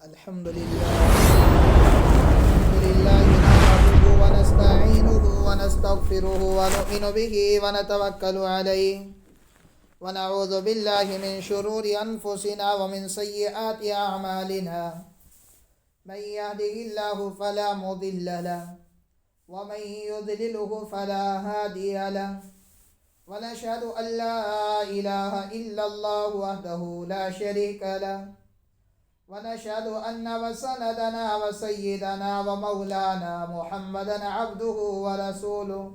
الحمد لله نحمده ونستعينه ونستغفره ونؤمن به ونتوكل عليه ونعوذ بالله من شرور أنفسنا ومن سيئات أعمالنا من يهده الله فلا مضل له ومن يضلله فلا هادي له ونشهد أن لا إله إلا الله وحده لا شريك له ونشهد أن وسندنا وسيدنا ومولانا محمدا عبده ورسوله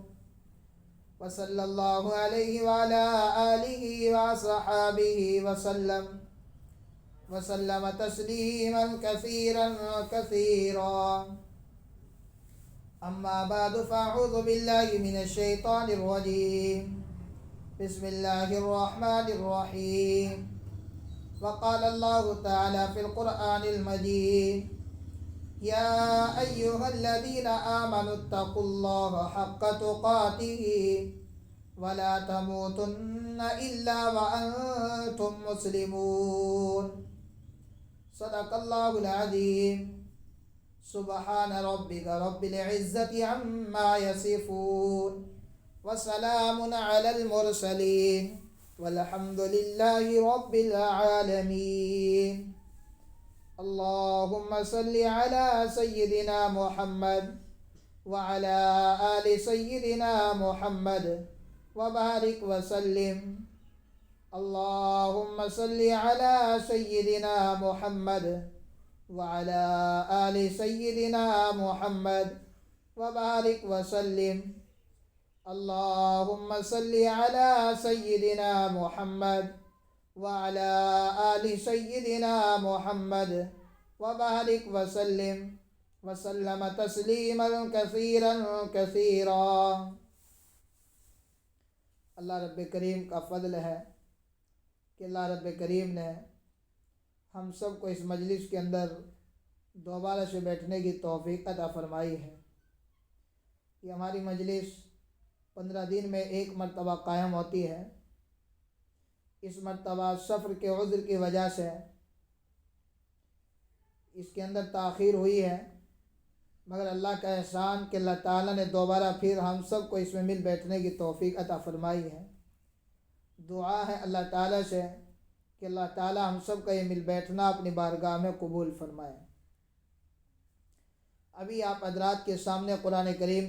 وصلى الله عليه وعلى آله وصحابه وسلم تسليما كثيرا كثيرا. أما بعد فأعوذ بالله من الشيطان الرجيم. بسم الله الرحمن الرحيم. وقال الله تعالى في القرآن المجيد: يا أيها الذين آمنوا اتقوا الله حق تقاته ولا تموتن إلا وأنتم مسلمون. صدق الله العظيم. سبحان ربك رب العزة عما يصفون وسلام على المرسلين والحمد لله رب العالمين. اللهم صل على سيدنا محمد وعلى آل سيدنا محمد وبارك وسلم. اللهم صل على سيدنا محمد وعلى آل سيدنا محمد وبارك وسلم. اللهم صل على سيدنا محمد وعلى آل سيدنا محمد وبارك وسلم تسليما كثيرا كثيرا. اللہ رب کریم کا فضل ہے کہ اللہ رب کریم نے ہم سب کو اس مجلس کے اندر دوبارہ سے بیٹھنے کی توفیق عطا فرمائی ہے. یہ ہماری مجلس 15 دن میں ایک مرتبہ قائم ہوتی ہے. اس مرتبہ سفر کے عذر کی وجہ سے اس کے اندر تاخیر ہوئی ہے، مگر اللہ کا احسان کہ اللہ تعالیٰ نے دوبارہ پھر ہم سب کو اس میں مل بیٹھنے کی توفیق عطا فرمائی ہے. دعا ہے اللہ تعالیٰ سے کہ اللہ تعالیٰ ہم سب کا یہ مل بیٹھنا اپنی بارگاہ میں قبول فرمائے. ابھی آپ حضرات کے سامنے قرآن کریم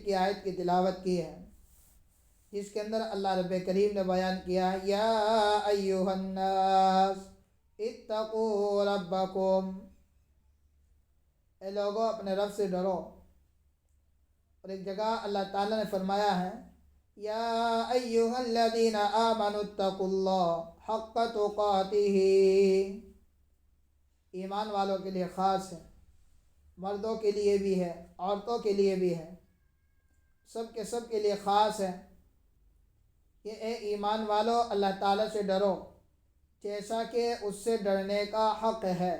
کی آیت کی تلاوت کی ہے، جس کے اندر اللہ رب کریم نے بیان کیا: یا ایھا الناس اتقوا ربکم، اے لوگو اپنے رب سے ڈرو. اور ایک جگہ اللہ تعالیٰ نے فرمایا ہے: یا ایھا الذین آمنوا اتقوا اللہ حق تقاتہ. ایمان والوں کے لیے خاص ہے، مردوں کے لیے بھی ہے، عورتوں کے لیے بھی ہے، سب کے لیے خاص ہے کہ اے ایمان والو اللہ تعالیٰ سے ڈرو جیسا کہ اس سے ڈرنے کا حق ہے.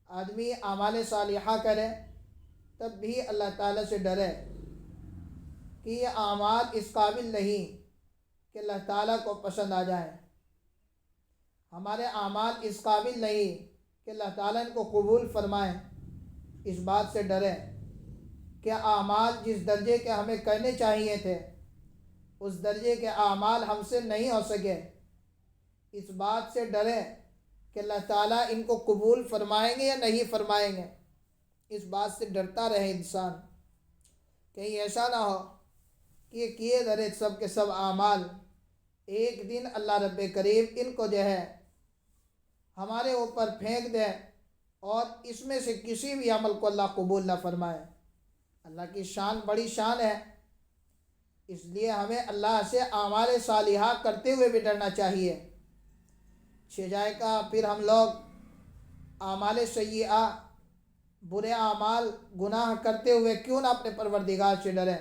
آدمی اعمال صالحہ کرے تب بھی اللہ تعالیٰ سے ڈرے کہ یہ اعمال اس قابل نہیں کہ اللہ تعالیٰ کو پسند آ جائیں. ہمارے اعمال اس قابل نہیں کہ اللہ تعالیٰ ان کو قبول فرمائیں. اس بات سے ڈریں کہ اعمال جس درجے کے ہمیں کرنے چاہیے تھے اس درجے کے اعمال ہم سے نہیں ہو سکے. اس بات سے ڈریں کہ اللہ تعالیٰ ان کو قبول فرمائیں گے یا نہیں فرمائیں گے. اس بات سے ڈرتا رہے انسان. کہیں ایسا نہ ہو کہ یہ کیے دھرے سب کے سب اعمال ایک دن اللہ رب کریم ان کو جو ہے ہمارے اوپر پھینک دے اور اس میں سے کسی بھی عمل کو اللہ قبول نہ فرمائے. اللہ کی شان بڑی شان ہے، اس لیے ہمیں اللہ سے اعمال صالحہ کرتے ہوئے بھی ڈرنا چاہیے. جائے گا پھر ہم لوگ اعمال سیئہ، برے اعمال، گناہ کرتے ہوئے کیوں نہ اپنے پروردگار سے ڈریں.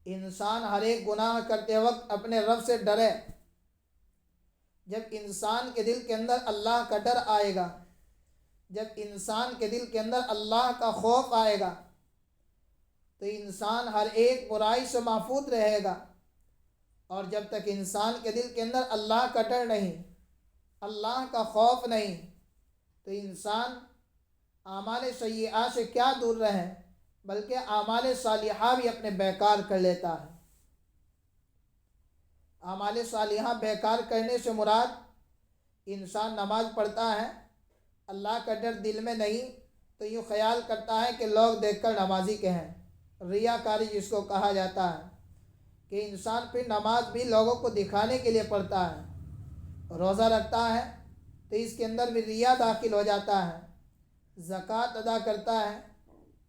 انسان ہر ایک گناہ کرتے وقت اپنے رب سے ڈرے. جب انسان کے دل کے اندر اللہ کا ڈر آئے گا، جب انسان کے دل کے اندر اللہ کا خوف آئے گا تو انسان ہر ایک برائی سے محفوظ رہے گا. اور جب تک انسان کے دل کے اندر اللہ کا ڈر نہیں، اللہ کا خوف نہیں، تو انسان اعمال سیئہ سے کیا دور رہے، بلکہ اعمال صالحہ بھی اپنے بیکار کر لیتا ہے۔ اعمال صالحہ بیکار کرنے سے مراد انسان نماز پڑھتا ہے، اللہ کا ڈر دل میں نہیں، تو یوں خیال کرتا ہے کہ لوگ دیکھ کر نمازی کہیں، ریاکاری جس کو کہا جاتا ہے، کہ انسان پھر نماز بھی لوگوں کو دکھانے کے لیے پڑھتا ہے، روزہ رکھتا ہے تو اس کے اندر بھی ریا داخل ہو جاتا ہے، زکوٰۃ ادا کرتا ہے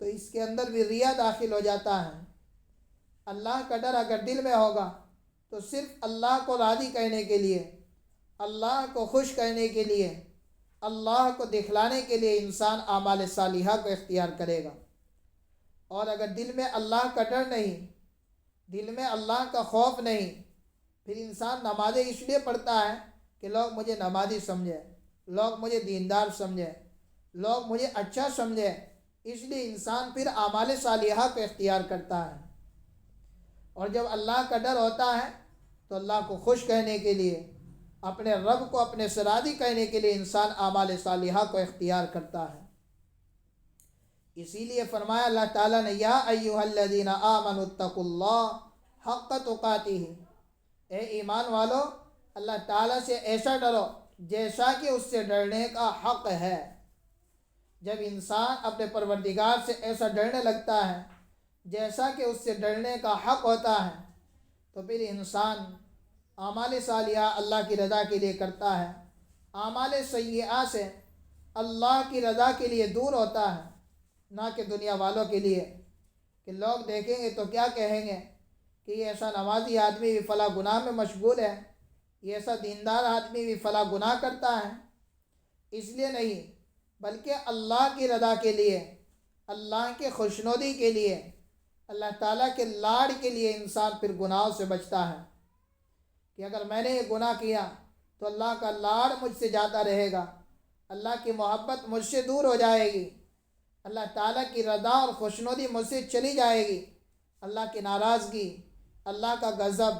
تو اس کے اندر بھی ریا داخل ہو جاتا ہے۔ اللہ کا ڈر اگر دل میں ہوگا تو صرف اللہ کو راضی کرنے کے لیے، اللہ کو خوش کرنے کے لیے، اللہ کو دکھلانے کے لیے انسان اعمال صالحہ کو اختیار کرے گا۔ اور اگر دل میں اللہ کا ڈر نہیں، دل میں اللہ کا خوف نہیں، پھر انسان نمازیں اس لیے پڑھتا ہے کہ لوگ مجھے نمازی سمجھیں، لوگ مجھے دیندار سمجھیں، لوگ مجھے اچھا سمجھیں، اس لیے انسان پھر اعمال صالحہ کو اختیار کرتا ہے۔ اور جب اللہ کا ڈر ہوتا ہے تو اللہ کو خوش کرنے کے لیے، اپنے رب کو اپنے سے راضی کرنے کے لیے انسان اعمال صالحہ کو اختیار کرتا ہے۔ اسی لیے فرمایا اللہ تعالیٰ نے، یا ایھا الذین آمنوا اتقوا اللہ حق تقاتہ، اے ایمان والو اللہ تعالیٰ سے ایسا ڈرو جیسا کہ اس سے ڈرنے کا حق ہے۔ جب انسان اپنے پروردگار سے ایسا ڈرنے لگتا ہے جیسا کہ اس سے ڈرنے کا حق ہوتا ہے، تو پھر انسان اعمال صالحہ اللہ کی رضا کے لیے کرتا ہے، اعمال سیئہ سے اللہ کی رضا کے لیے دور ہوتا ہے، نہ کہ دنیا والوں کے لیے، کہ لوگ دیکھیں گے تو کیا کہیں گے کہ یہ ایسا نمازی آدمی بھی فلاں گناہ میں مشغول ہے، یہ ایسا دیندار آدمی بھی فلاں گناہ کرتا ہے۔ اس لیے نہیں، بلکہ اللہ کی رضا کے لیے، اللہ کے خوشنودی کے لیے، اللہ تعالیٰ کے لاڑ کے لیے انسان پھر گناہوں سے بچتا ہے، کہ اگر میں نے یہ گناہ کیا تو اللہ کا لاڑ مجھ سے جاتا رہے گا، اللہ کی محبت مجھ سے دور ہو جائے گی، اللہ تعالیٰ کی رضا اور خوشنودی مجھ سے چلی جائے گی، اللہ کی ناراضگی، اللہ کا غضب،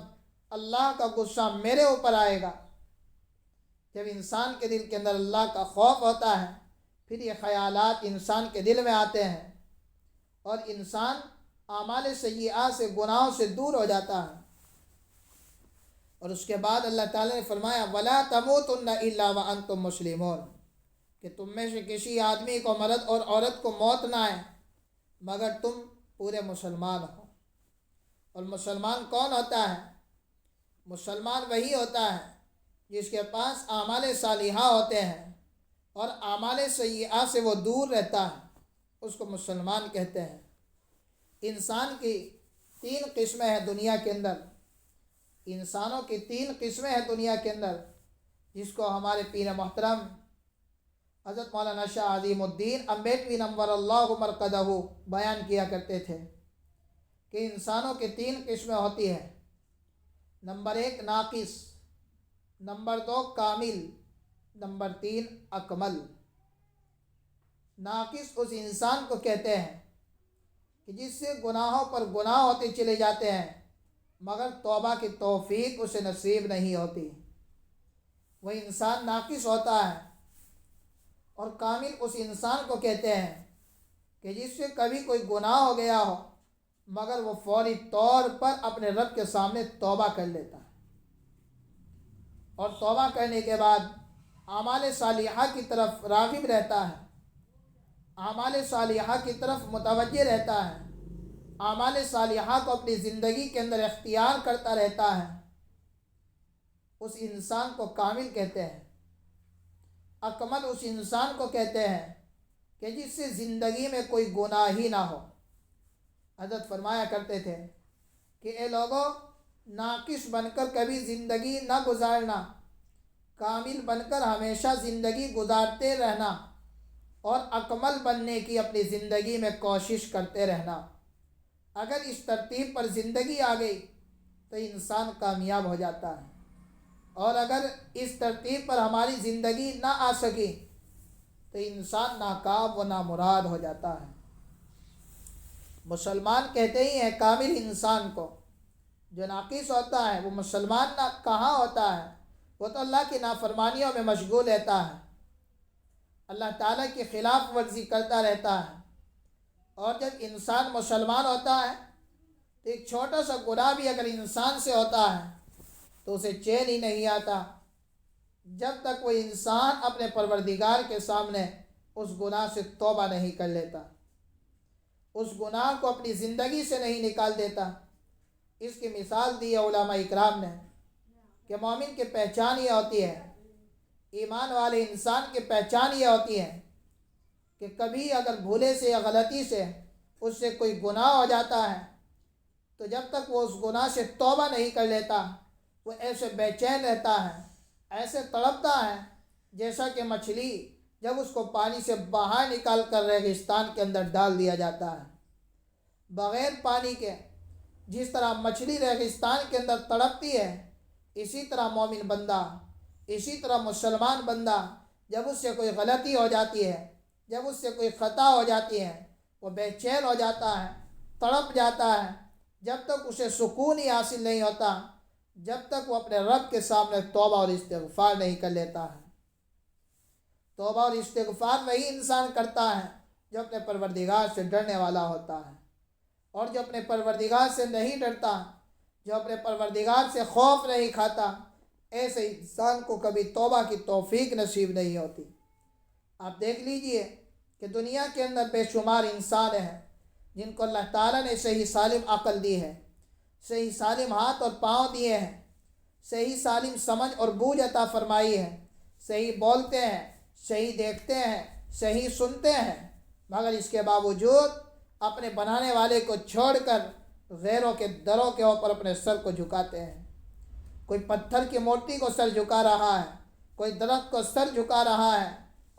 اللہ کا غصہ میرے اوپر آئے گا۔ جب انسان کے دل کے اندر اللہ کا خوف ہوتا ہے، پھر یہ خیالات انسان کے دل میں آتے ہیں اور انسان اعمال سیئہ سے، گناہوں سے دور ہو جاتا ہے۔ اور اس کے بعد اللہ تعالیٰ نے فرمایا، وَلَا تَمُوتُنَّ إِلَّا وَأَنْتُمْ مُسْلِمُونَ، کہ تم میں سے کسی آدمی کو، مرد اور عورت کو موت نہ آئے مگر تم پورے مسلمان ہو۔ اور مسلمان کون ہوتا ہے؟ مسلمان وہی ہوتا ہے جس کے پاس اعمال صالحہ ہوتے ہیں اور اعمال سیئہ سے وہ دور رہتا ہے، اس کو مسلمان کہتے ہیں۔ انسان کی 3 قسمیں ہیں دنیا کے اندر، انسانوں کی 3 قسمیں ہیں دنیا کے اندر، جس کو ہمارے پیر محترم حضرت مولانا شاہ عظیم الدین امبیڈوی نور اللہ مرقدہ بیان کیا کرتے تھے کہ انسانوں کی 3 قسمیں ہوتی ہیں۔ نمبر 1 ناقص، نمبر 2 کامل، نمبر 3 اکمل۔ ناقص اس انسان کو کہتے ہیں کہ جس سے گناہوں پر گناہ ہوتے چلے جاتے ہیں مگر توبہ کی توفیق اسے نصیب نہیں ہوتی، وہ انسان ناقص ہوتا ہے۔ اور کامل اس انسان کو کہتے ہیں کہ جس سے کبھی کوئی گناہ ہو گیا ہو مگر وہ فوری طور پر اپنے رب کے سامنے توبہ کر لیتا ہے، اور توبہ کرنے کے بعد اعمال صالحہ کی طرف راغب رہتا ہے، اعمال صالحہ کی طرف متوجہ رہتا ہے، اعمال صالحہ کو اپنی زندگی کے اندر اختیار کرتا رہتا ہے، اس انسان کو کامل کہتے ہیں۔ اکمل اس انسان کو کہتے ہیں کہ جس سے زندگی میں کوئی گناہ ہی نہ ہو۔ حضرت فرمایا کرتے تھے کہ اے لوگوں، ناقص بن کر کبھی زندگی نہ گزارنا، کامل بن کر ہمیشہ زندگی گزارتے رہنا، اور اکمل بننے کی اپنی زندگی میں کوشش کرتے رہنا۔ اگر اس ترتیب پر زندگی آ گئی تو انسان کامیاب ہو جاتا ہے، اور اگر اس ترتیب پر ہماری زندگی نہ آ سکی تو انسان ناکام و نامراد ہو جاتا ہے۔ مسلمان کہتے ہی ہیں کامل انسان کو، جو ناقص ہوتا ہے وہ مسلمان نہ کہاں ہوتا ہے، وہ تو اللہ کی نافرمانیوں میں مشغول رہتا ہے، اللہ تعالیٰ کی خلاف ورزی کرتا رہتا ہے۔ اور جب انسان مسلمان ہوتا ہے تو ایک چھوٹا سا گناہ بھی اگر انسان سے ہوتا ہے تو اسے چین ہی نہیں آتا جب تک وہ انسان اپنے پروردگار کے سامنے اس گناہ سے توبہ نہیں کر لیتا، اس گناہ کو اپنی زندگی سے نہیں نکال دیتا۔ اس کی مثال دی ہے علماء اکرام نے کہ مومن کی پہچان یہ ہوتی ہے، ایمان والے انسان کی پہچان یہ ہوتی ہے کہ کبھی اگر بھولے سے یا غلطی سے اس سے کوئی گناہ ہو جاتا ہے تو جب تک وہ اس گناہ سے توبہ نہیں کر لیتا وہ ایسے بے چین رہتا ہے، ایسے تڑپتا ہے جیسا کہ مچھلی جب اس کو پانی سے باہر نکال کر ریگستان کے اندر ڈال دیا جاتا ہے، بغیر پانی کے جس طرح مچھلی ریگستان کے اندر تڑپتی ہے، اسی طرح مومن بندہ، اسی طرح مسلمان بندہ جب اس سے کوئی غلطی ہو جاتی ہے، جب اس سے کوئی خطا ہو جاتی ہے، وہ بے چین ہو جاتا ہے، تڑپ جاتا ہے، جب تک اسے سکون ہی حاصل نہیں ہوتا جب تک وہ اپنے رب کے سامنے توبہ اور استغفار نہیں کر لیتا ہے۔ توبہ اور استغفار وہی انسان کرتا ہے جو اپنے پروردگار سے ڈرنے والا ہوتا ہے، اور جو اپنے پروردگار سے نہیں ڈرتا، جو اپنے پروردگار سے خوف نہیں کھاتا، ایسے انسان کو کبھی توبہ کی توفیق نصیب نہیں ہوتی۔ آپ دیکھ لیجئے کہ دنیا کے اندر بے شمار انسان ہیں جن کو اللہ تعالیٰ نے صحیح سالم عقل دی ہے، صحیح سالم ہاتھ اور پاؤں دیے ہیں، صحیح سالم سمجھ اور بوجھ عطا فرمائی ہے، صحیح بولتے ہیں، صحیح دیکھتے ہیں، صحیح سنتے ہیں، مگر اس کے باوجود اپنے بنانے والے کو چھوڑ کر غیروں کے دروں کے اوپر اپنے سر کو جھکاتے ہیں۔ کوئی پتھر کی مورتی کو سر جھکا رہا ہے، کوئی درخت کو سر جھکا رہا ہے،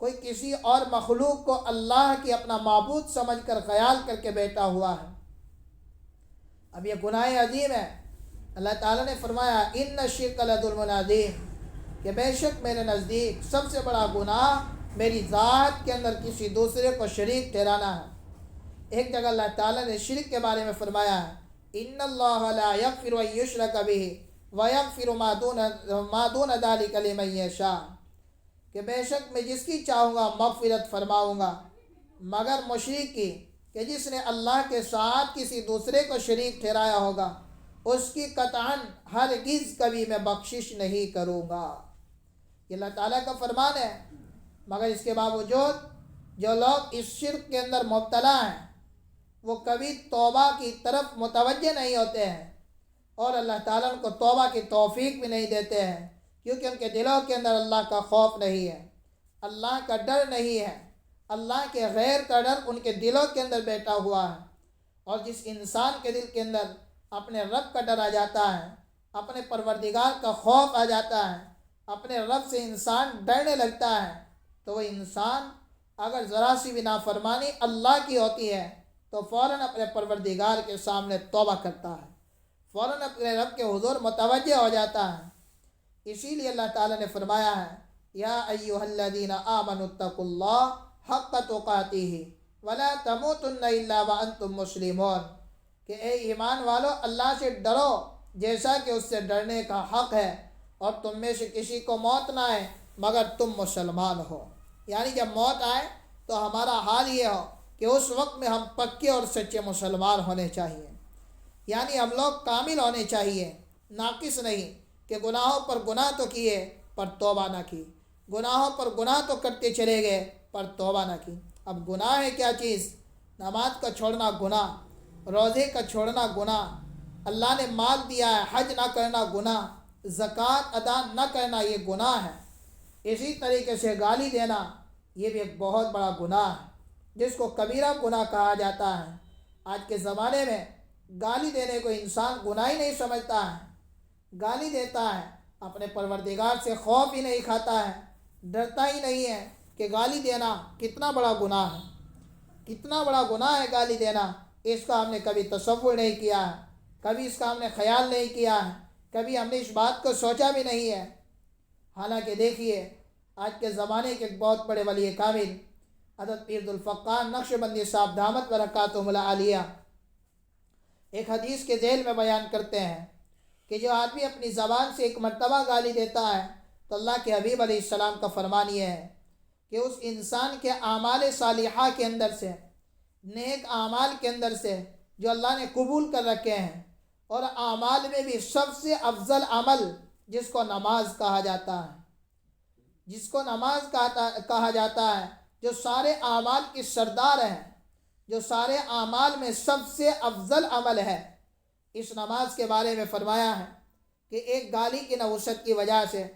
کوئی کسی اور مخلوق کو اللہ کی اپنا معبود سمجھ کر خیال کر کے بیٹھا ہوا ہے۔ اب یہ گناہ عظیم ہے۔ اللہ تعالیٰ نے فرمایا ان الشرک لظلم عظیم، کہ بے شک میرے نزدیک سب سے بڑا گناہ میری ذات کے اندر کسی دوسرے کو شریک ٹھہرانا ہے۔ ایک جگہ اللہ تعالیٰ نے شرک کے بارے میں فرمایا ہے ان اللہ لا یغفر ان یشرک بہ ویغفر ما دون ذلک لمن یشاء، کہ بے شک میں جس کی چاہوں گا مغفرت فرماؤں گا مگر مشرک کی کہ جس نے اللہ کے ساتھ کسی دوسرے کو شریک ٹھہرایا ہوگا اس کی قطعاً ہرگز کبھی میں بخشش نہیں کروں گا۔ یہ اللہ تعالیٰ کا فرمان ہے، مگر اس کے باوجود جو لوگ اس شرک کے اندر مبتلا ہیں وہ کبھی توبہ کی طرف متوجہ نہیں ہوتے ہیں، اور اللہ تعالیٰ ان کو توبہ کی توفیق بھی نہیں دیتے ہیں، کیونکہ ان کے دلوں کے اندر اللہ کا خوف نہیں ہے، اللہ کا ڈر نہیں ہے، اللہ کے غیر کا ڈر ان کے دلوں کے اندر بیٹھا ہوا ہے۔ اور جس انسان کے دل کے اندر اپنے رب کا ڈر آ جاتا ہے، اپنے پروردگار کا خوف آ جاتا ہے، اپنے رب سے انسان ڈرنے لگتا ہے، تو وہ انسان اگر ذرا سی بھی نافرمانی اللہ کی ہوتی ہے تو فوراً اپنے پروردگار کے سامنے توبہ کرتا ہے، فوراً اپنے رب کے حضور متوجہ ہو جاتا ہے۔ اسی لیے اللہ تعالیٰ نے فرمایا ہے یا ایھا الذین آمنوا اتقوا اللہ حق تقاتہ ولا تموتن الا وانتم مسلمون، کہ اے ایمان والو اللہ سے ڈرو جیسا کہ اس سے ڈرنے کا حق ہے، اور تم میں سے کسی کو موت نہ آئے مگر تم مسلمان ہو۔ یعنی جب موت آئے تو ہمارا حال یہ ہو کہ اس وقت میں ہم پکے اور سچے مسلمان ہونے چاہیے، یعنی ہم لوگ کامل ہونے چاہیے، ناقص نہیں کہ گناہوں پر گناہ تو کیے پر توبہ نہ کی، گناہوں پر گناہ تو کرتے چلے گئے پر توبہ نہ کی۔ اب گناہ ہے کیا چیز؟ نماز کا چھوڑنا گناہ، روزے کا چھوڑنا گناہ، اللہ نے مال دیا ہے حج نہ کرنا گناہ، زکوٰۃ ادا نہ کرنا یہ گناہ ہے۔ اسی طریقے سے گالی دینا یہ بھی ایک بہت بڑا گناہ ہے جس کو کبیرہ گناہ کہا جاتا ہے۔ آج کے زمانے میں گالی دینے کو انسان گناہ ہی نہیں سمجھتا ہے، گالی دیتا ہے، اپنے پروردگار سے خوف ہی نہیں کھاتا ہے، ڈرتا ہی نہیں ہے کہ گالی دینا کتنا بڑا گناہ ہے، کتنا بڑا گناہ ہے گالی دینا۔ اس کا ہم نے کبھی تصور نہیں کیا ہے، کبھی اس کا ہم نے خیال نہیں کیا ہے، کبھی ہم نے اس بات کو سوچا بھی نہیں ہے۔ حالانکہ دیکھیے آج کے زمانے کے ایک بہت بڑے ولی کامل حضرت پیر ذوالفقار نقشبندی صاحب دامت برکاتہم العالیہ ایک حدیث کے ذیل میں بیان کرتے ہیں کہ جو آدمی اپنی زبان سے ایک مرتبہ گالی دیتا ہے تو اللہ کے حبیب علیہ السلام کا فرمان یہ ہے کہ اس انسان کے اعمال صالحہ کے اندر سے، نیک اعمال کے اندر سے جو اللہ نے قبول کر رکھے ہیں، اور اعمال میں بھی سب سے افضل عمل جس کو نماز کہا جاتا ہے، جس کو نماز کہا جاتا ہے، جو سارے اعمال کی سردار ہے، جو سارے اعمال میں سب سے افضل عمل ہے، اس نماز کے بارے میں فرمایا ہے کہ ایک گالی کی نوسط کی وجہ سے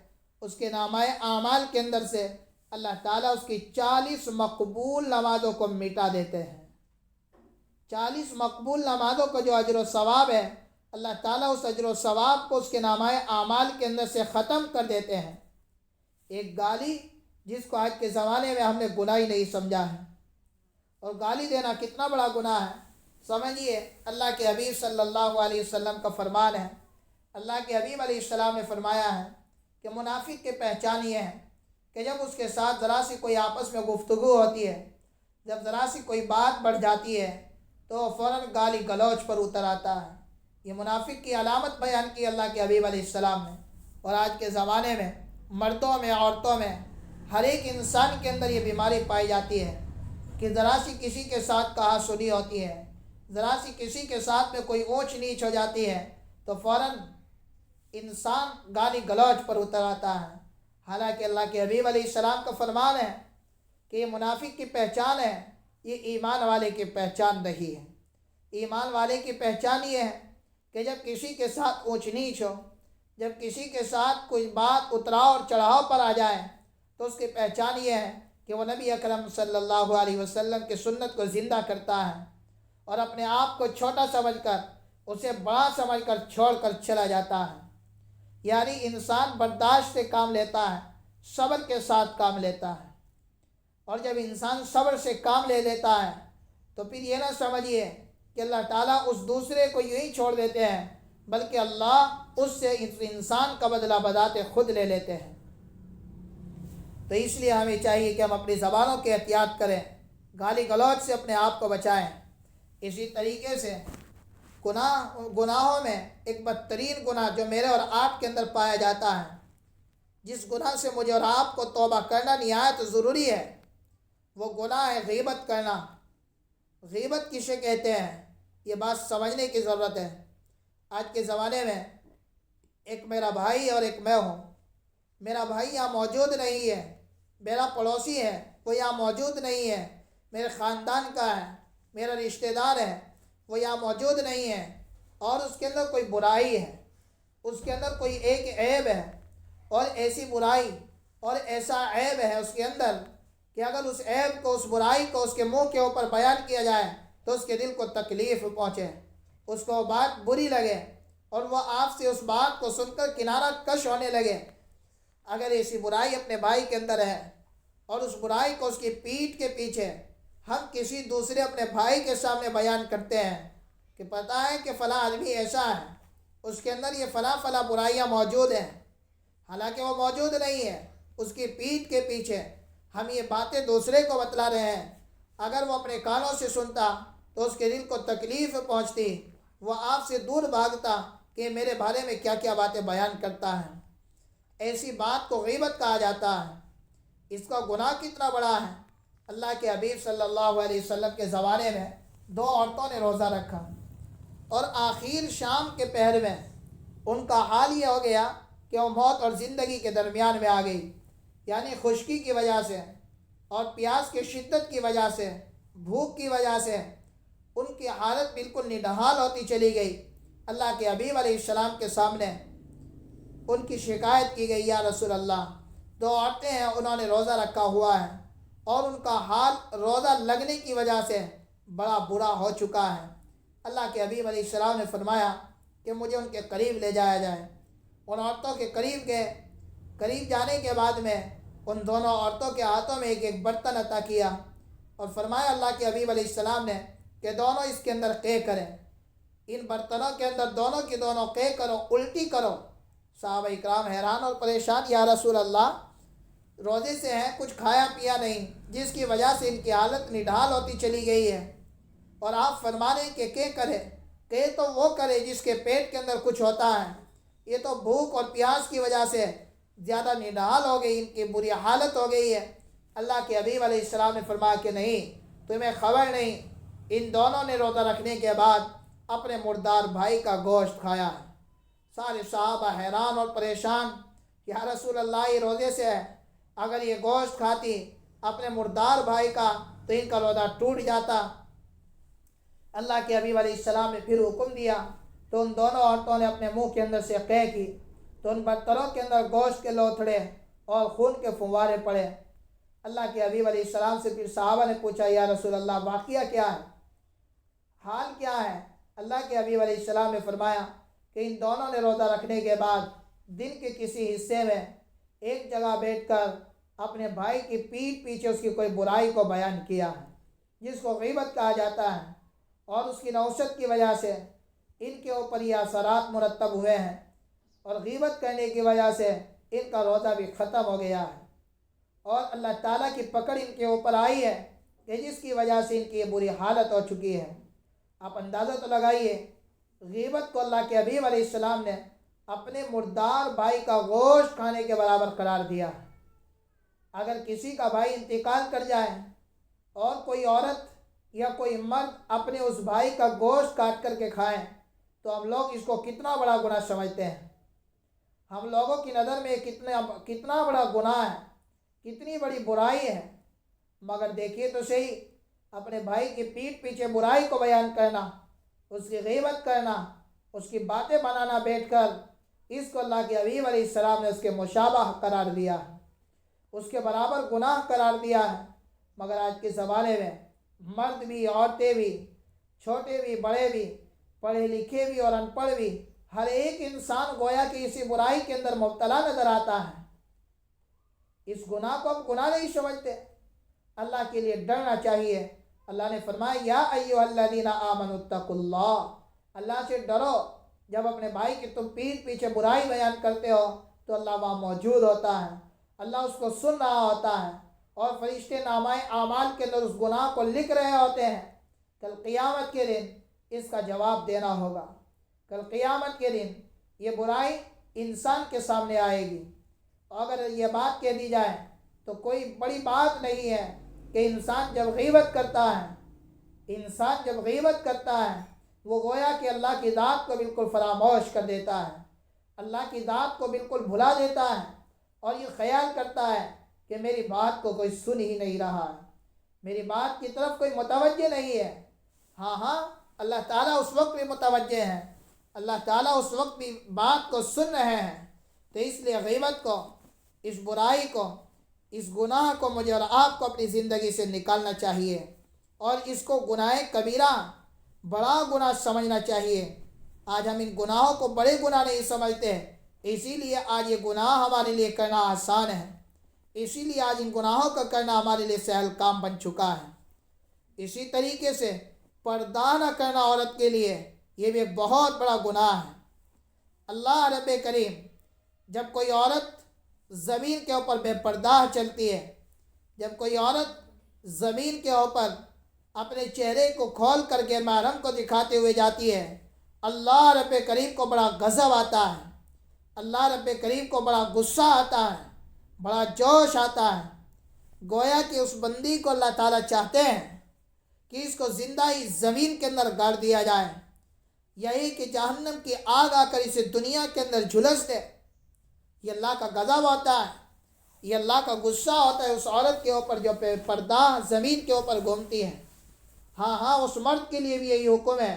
اس کے نامۂ اعمال کے اندر سے اللہ تعالیٰ اس کی 40 مقبول نمازوں کو مٹا دیتے ہیں۔ 40 مقبول نمازوں کو جو اجر و ثواب ہے، اللہ تعالیٰ اس اجر و ثواب کو اس کے نامۂ اعمال کے اندر سے ختم کر دیتے ہیں۔ ایک گالی جس کو آج کے زمانے میں ہم نے گناہ ہی نہیں سمجھا ہے، اور گالی دینا کتنا بڑا گناہ ہے سمجھیے۔ اللہ کے حبیب صلی اللہ علیہ وسلم کا فرمان ہے، اللہ کے حبیب علیہ السلام نے فرمایا ہے کہ منافق کی پہچان یہ ہے کہ جب اس کے ساتھ ذرا سی کوئی آپس میں گفتگو ہوتی ہے، جب ذرا سی کوئی بات بڑھ جاتی ہے تو فوراً گالی گلوچ پر اتر آتا ہے۔ یہ منافق کی علامت بیان کی اللہ کے حبیب علیہ السلام نے۔ اور آج کے زمانے میں مردوں میں، عورتوں میں، ہر ایک انسان کے اندر یہ بیماری پائی جاتی ہے کہ ذرا سی کسی کے ساتھ کہا سنی ہوتی ہے، ذرا سی کسی کے ساتھ میں کوئی اونچ نیچ ہو جاتی ہے تو فوراً انسان گالی گلوچ پر اتر آتا ہے۔ حالانکہ اللہ کے حبیب علیہ السلام کا فرمان ہے کہ یہ منافق کی پہچان ہے، یہ ایمان والے کی پہچان نہیں ہے۔ ایمان والے کی پہچان یہ ہے کہ جب کسی کے ساتھ اونچ نیچ ہو، جب کسی کے ساتھ کوئی بات اتراؤ اور چڑھاؤ پر آ جائے تو اس کی پہچان یہ ہے کہ وہ نبی اکرم صلی اللہ علیہ وسلم کی سنت کو زندہ کرتا ہے، اور اپنے آپ کو چھوٹا سمجھ کر اسے بڑا سمجھ کر چھوڑ کر چلا جاتا ہے۔ یعنی انسان برداشت سے کام لیتا ہے، صبر کے ساتھ کام لیتا ہے، اور جب انسان صبر سے کام لے لیتا ہے تو پھر یہ نہ سمجھیے کہ اللہ تعالیٰ اس دوسرے کو یوں ہی چھوڑ دیتے ہیں، بلکہ اللہ اس سے انسان کا بدلہ بذات خود لے لیتے ہیں۔ تو اس لیے ہمیں چاہیے کہ ہم اپنی زبانوں کی احتیاط کریں، گالی گلوچ سے اپنے آپ کو بچائیں۔ اسی طریقے سے گناہوں میں ایک بدترین گناہ جو میرے اور آپ کے اندر پایا جاتا ہے، جس گناہ سے مجھے اور آپ کو توبہ کرنا نہایت ضروری ہے، وہ گناہ ہے غیبت کرنا۔ غیبت کسے کہتے ہیں یہ بات سمجھنے کی ضرورت ہے۔ آج کے زمانے میں ایک میرا بھائی اور ایک میں ہوں، میرا بھائی یہاں موجود نہیں ہے، میرا پڑوسی ہے وہ یہاں موجود نہیں ہے، میرے خاندان کا ہے، میرا رشتہ دار ہے وہ یہاں موجود نہیں ہے، اور اس کے اندر کوئی برائی ہے، اس کے اندر کوئی ایک عیب ہے، اور ایسی برائی اور ایسا عیب ہے اس کے اندر کہ اگر اس عیب کو، اس برائی کو اس کے منہ کے اوپر بیان کیا جائے تو اس کے دل کو تکلیف پہنچے، اس کو بات بری لگے، اور وہ آپ سے اس بات کو سن کر کنارہ کش ہونے لگے۔ اگر ایسی برائی اپنے بھائی کے اندر ہے اور اس برائی کو اس کی پیٹھ کے پیچھے ہم کسی دوسرے اپنے بھائی کے سامنے بیان کرتے ہیں کہ پتہ ہے کہ فلاں آدمی ایسا ہے، اس کے اندر یہ فلاں برائیاں موجود ہیں، حالانکہ وہ موجود نہیں ہے، اس کی پیٹھ کے پیچھے ہم یہ باتیں دوسرے کو بتلا رہے ہیں، اگر وہ اپنے کانوں سے سنتا تو اس کے دل کو تکلیف پہنچتی، وہ آپ سے دور بھاگتا کہ میرے بارے میں کیا کیا باتیں بیان کرتا ہے۔ ایسی بات کو غیبت کہا جاتا ہے۔ اس کا گناہ کتنا بڑا ہے۔ اللہ کے حبیب صلی اللہ علیہ وسلم کے زمانے میں 2 عورتوں نے روزہ رکھا، اور آخر شام کے پہر میں ان کا حال یہ ہو گیا کہ وہ موت اور زندگی کے درمیان میں آ گئی، یعنی خشکی کی وجہ سے اور پیاس کی شدت کی وجہ سے، بھوک کی وجہ سے ان کی حالت بالکل نڈھال ہوتی چلی گئی۔ اللہ کے حبیب علیہ السلام کے سامنے ان کی شکایت کی گئی، یا رسول اللہ 2 عورتیں ہیں، انہوں نے روزہ رکھا ہوا ہے اور ان کا حال روزہ لگنے کی وجہ سے بڑا برا ہو چکا ہے۔ اللہ کے حبیب علیہ السلام نے فرمایا کہ مجھے ان کے قریب لے جایا جائے۔ ان عورتوں کے قریب گئے، قریب جانے کے بعد میں ان دونوں عورتوں کے ہاتھوں میں ایک برتن عطا کیا اور فرمایا اللہ کے حبیب علیہ السلام نے کہ دونوں اس کے اندر قے کریں، ان برتنوں کے اندر دونوں کی دونوں قے کرو، الٹی کرو۔ صحابہ اکرام حیران اور پریشان، یا رسول اللہ روزے سے ہیں، کچھ کھایا پیا نہیں، جس کی وجہ سے ان کی حالت نڈھال ہوتی چلی گئی ہے، اور آپ فرما رہے ہیں کہ قے کرے۔ قے تو وہ کرے جس کے پیٹ کے اندر کچھ ہوتا ہے، یہ تو بھوک اور پیاس کی وجہ سے زیادہ نڈال ہو گئی، ان کی بری حالت ہو گئی ہے۔ اللہ کے حبیب علیہ السلام نے فرمایا کہ نہیں، تمہیں خبر نہیں، ان دونوں نے روزہ رکھنے کے بعد اپنے مردار بھائی کا گوشت کھایا ہے۔ سارے صحابہ حیران اور پریشان، یا رسول اللہ یہ روزے سے ہے، اگر یہ گوشت کھاتی اپنے مردار بھائی کا تو ان کا روزہ ٹوٹ جاتا۔ اللہ کے حبیب علیہ السلام نے پھر حکم دیا تو ان دونوں عورتوں نے اپنے منہ کے اندر سے قے کی، تو ان برتنوں کے اندر گوشت کے لوتھڑے اور خون کے فوارے پڑے۔ اللہ کے حبیب علیہ السلام سے پھر صحابہ نے پوچھا، یا رسول اللہ واقعہ کیا ہے، حال کیا ہے؟ اللہ کے حبیب علیہ السلام نے فرمایا کہ ان دونوں نے روزہ رکھنے کے بعد دن کے کسی حصے میں ایک جگہ بیٹھ کر اپنے بھائی کی پیٹھ پیچھے اس کی کوئی برائی کو بیان کیا ہے، جس کو غیبت کہا جاتا ہے، اور اس کی نوشت کی وجہ سے ان کے اوپر یہ اثرات مرتب ہوئے ہیں، اور غیبت کرنے کی وجہ سے ان کا روزہ بھی ختم ہو گیا ہے، اور اللہ تعالیٰ کی پکڑ ان کے اوپر آئی ہے کہ جس کی وجہ سے ان کی یہ بری حالت ہو چکی ہے۔ آپ اندازہ تو لگائیے، غیبت کو اللہ کے حبیب علیہ السلام نے اپنے مردار بھائی کا گوشت کھانے کے برابر قرار دیا ہے۔ اگر کسی کا بھائی انتقال کر جائے اور کوئی عورت یا کوئی مرد اپنے اس بھائی کا گوشت کاٹ کر کے کھائیں تو ہم لوگ اس کو کتنا بڑا گناہ سمجھتے ہیں۔ ہم لوگوں کی نظر میں کتنا بڑا گناہ ہے، کتنی بڑی برائی ہے۔ مگر دیکھیے تو صحیح، اپنے بھائی کی پیٹھ پیچھے برائی کو بیان کرنا، اس کی غیبت کرنا، اس کی باتیں بنانا بیٹھ کر، اس کو اللہ کے حبیب علیہ السلام نے اس کے مشابہ قرار دیا ہے، اس کے برابر گناہ قرار دیا ہے۔ مگر آج کے زمانے میں مرد بھی، عورتیں بھی، چھوٹے بھی، بڑے بھی، پڑھے لکھے بھی اور ان پڑھ بھی، ہر ایک انسان گویا کہ اسی برائی کے اندر مبتلا نظر آتا ہے۔ اس گناہ کو ہم گناہ نہیں سمجھتے۔ اللہ کے لیے ڈرنا چاہیے۔ اللہ نے فرمایا، یا ایھا الذین آمنوا اتقوا اللہ، اللہ سے ڈرو۔ جب اپنے بھائی کی تم پیٹھ پیچھے برائی بیان کرتے ہو تو اللہ وہاں موجود ہوتا ہے، اللہ اس کو سن رہا ہوتا ہے، اور فرشتے نامہ اعمال کے اندر اس گناہ کو لکھ رہے ہوتے ہیں۔ کل قیامت کے دن اس کا جواب دینا ہوگا۔ کل قیامت کے دن یہ برائی انسان کے سامنے آئے گی، اور اگر یہ بات کہہ دی جائے تو کوئی بڑی بات نہیں ہے کہ انسان جب غیبت کرتا ہے وہ گویا کہ اللہ کی ذات کو بالکل فراموش کر دیتا ہے، اللہ کی ذات کو بالکل بھلا دیتا ہے، اور یہ خیال کرتا ہے کہ میری بات کو کوئی سن ہی نہیں رہا ہے، میری بات کی طرف کوئی متوجہ نہیں ہے۔ ہاں، اللہ تعالیٰ اس وقت بھی متوجہ ہیں، اللہ تعالیٰ اس وقت بھی بات کو سن رہے ہیں۔ تو اس لیے غیبت کو، اس برائی کو، اس گناہ کو مجھے اور آپ کو اپنی زندگی سے نکالنا چاہیے، اور اس کو گناہ کبیرہ، بڑا گناہ سمجھنا چاہیے۔ آج ہم ان گناہوں کو بڑے گناہ نہیں سمجھتے، اسی لیے آج یہ گناہ ہمارے لیے کرنا آسان ہے، اسی لیے آج ان گناہوں کا کرنا ہمارے لیے سہل کام بن چکا ہے۔ اسی طریقے سے پردہ نہ کرنا عورت کے لیے یہ بھی ایک بہت بڑا گناہ ہے۔ اللہ رب کریم جب کوئی عورت زمین کے اوپر بے پردہ چلتی ہے، جب کوئی عورت زمین کے اوپر اپنے چہرے کو کھول کر کے محرم کو دکھاتے ہوئے جاتی ہے، اللہ رب کریم کو بڑا غضب آتا ہے، اللہ رب کریم کو بڑا غصہ آتا ہے، بڑا جوش آتا ہے۔ گویا کہ اس بندی کو اللہ تعالیٰ چاہتے ہیں کہ اس کو زندہ ہی زمین کے اندر گاڑ دیا جائے، یہی کہ جہنم کی آگ آ کر اسے دنیا کے اندر جھلس دے۔ یہ اللہ کا غضب ہوتا ہے، یہ اللہ کا غصہ ہوتا ہے اس عورت کے اوپر جو پردہ زمین کے اوپر گھومتی ہے۔ ہاں، اس مرد کے لیے بھی یہی حکم ہے،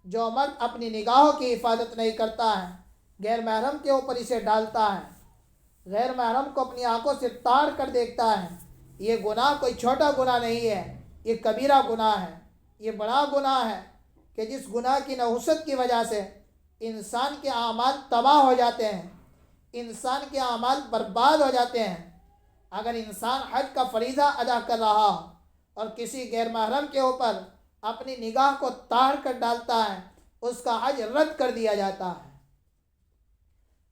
جو مرد اپنی نگاہوں کی حفاظت نہیں کرتا ہے، غیر محرم کے اوپر اسے ڈالتا ہے، غیر محرم کو اپنی آنکھوں سے تاڑ کر دیکھتا ہے، یہ گناہ کوئی چھوٹا گناہ نہیں ہے، یہ کبیرہ گناہ ہے، یہ بڑا گناہ ہے کہ جس گناہ کی نحوست کی وجہ سے انسان کے اعمال تباہ ہو جاتے ہیں، انسان کے اعمال برباد ہو جاتے ہیں۔ اگر انسان حج کا فریضہ ادا کر رہا ہو اور کسی غیر محرم کے اوپر اپنی نگاہ کو تاڑ کر ڈالتا ہے، اس کا حج رد کر دیا جاتا ہے۔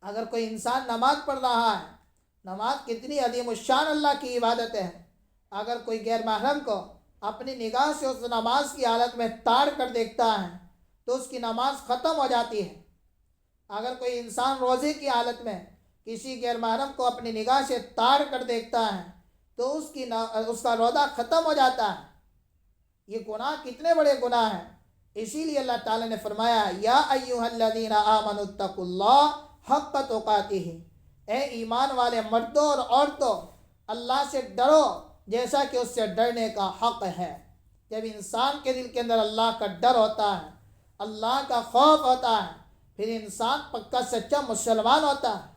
اگر کوئی انسان نماز پڑھ رہا ہے، نماز کتنی عظیم الشان اللہ کی عبادت ہے، اگر کوئی غیر محرم کو اپنی نگاہ سے اس نماز کی حالت میں تاڑ کر دیکھتا ہے تو اس کی نماز ختم ہو جاتی ہے۔ اگر کوئی انسان روزے کی حالت میں کسی غیر محرم کو اپنی نگاہ سے تاڑ کر دیکھتا ہے تو اس کا روزہ ختم ہو جاتا ہے۔ یہ گناہ کتنے بڑے گناہ ہیں۔ اسی لیے اللہ تعالیٰ نے فرمایا یا ایھا الذین آمنوا اتقوا اللہ حق تقاتہ، اے ایمان والے مردوں اور عورتوں، اللہ سے ڈرو جیسا کہ اس سے ڈرنے کا حق ہے۔ جب انسان کے دل کے اندر اللہ کا ڈر ہوتا ہے، اللہ کا خوف ہوتا ہے، پھر انسان پکا سچا مسلمان ہوتا ہے۔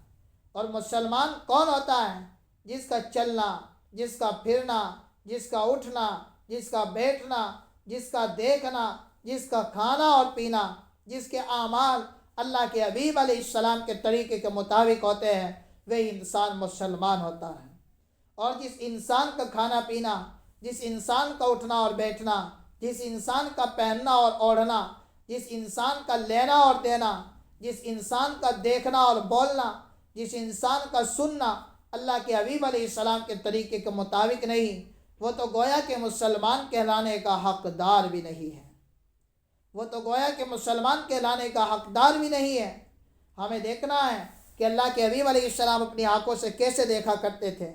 اور مسلمان کون ہوتا ہے؟ جس کا چلنا، جس کا پھرنا، جس کا اٹھنا، جس کا بیٹھنا، جس کا دیکھنا، جس کا کھانا اور پینا، جس کے اعمال اللہ کے حبیب علیہ السلام کے طریقے کے مطابق ہوتے ہیں، وہی انسان مسلمان ہوتا ہے۔ اور جس انسان کا کھانا پینا، جس انسان کا اٹھنا اور بیٹھنا، جس انسان کا پہننا اور اوڑھنا، جس انسان کا لینا اور دینا، جس انسان کا دیکھنا اور بولنا، جس انسان کا سننا اللہ کے حبیب علیہ السلام کے طریقے کے مطابق نہیں، وہ تو گویا کہ مسلمان کہلانے کا حقدار بھی نہیں ہے۔ وہ تو گویا کہ مسلمان کہلانے کا حقدار بھی نہیں ہے۔ ہمیں دیکھنا ہے کہ اللہ کے حبیب علیہ السلام اپنی آنکھوں سے کیسے دیکھا کرتے تھے،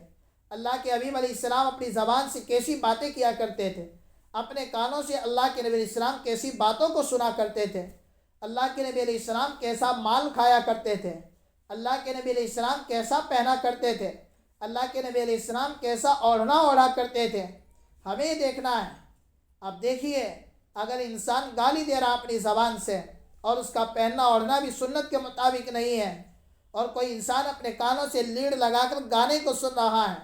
اللہ کے حبیب علیہ السلام اپنی زبان سے کیسی باتیں کیا کرتے تھے، اپنے کانوں سے اللہ کے نبی علیہ السلام کیسی باتوں کو سنا کرتے تھے، اللہ کے نبی علیہ السلام کیسا مال کھایا کرتے تھے، اللہ کے نبی علیہ السلام کیسا پہنا کرتے تھے، اللہ کے نبی علیہ السلام کیسا اوڑھا کرتے تھے۔ ہمیں دیکھنا ہے۔ اب دیکھیے، اگر انسان گالی دے رہا اپنی زبان سے اور اس کا پہننا اوڑھنا بھی سنت کے مطابق نہیں ہے، اور کوئی انسان اپنے کانوں سے لیڑ لگا کر گانے کو سن رہا ہے،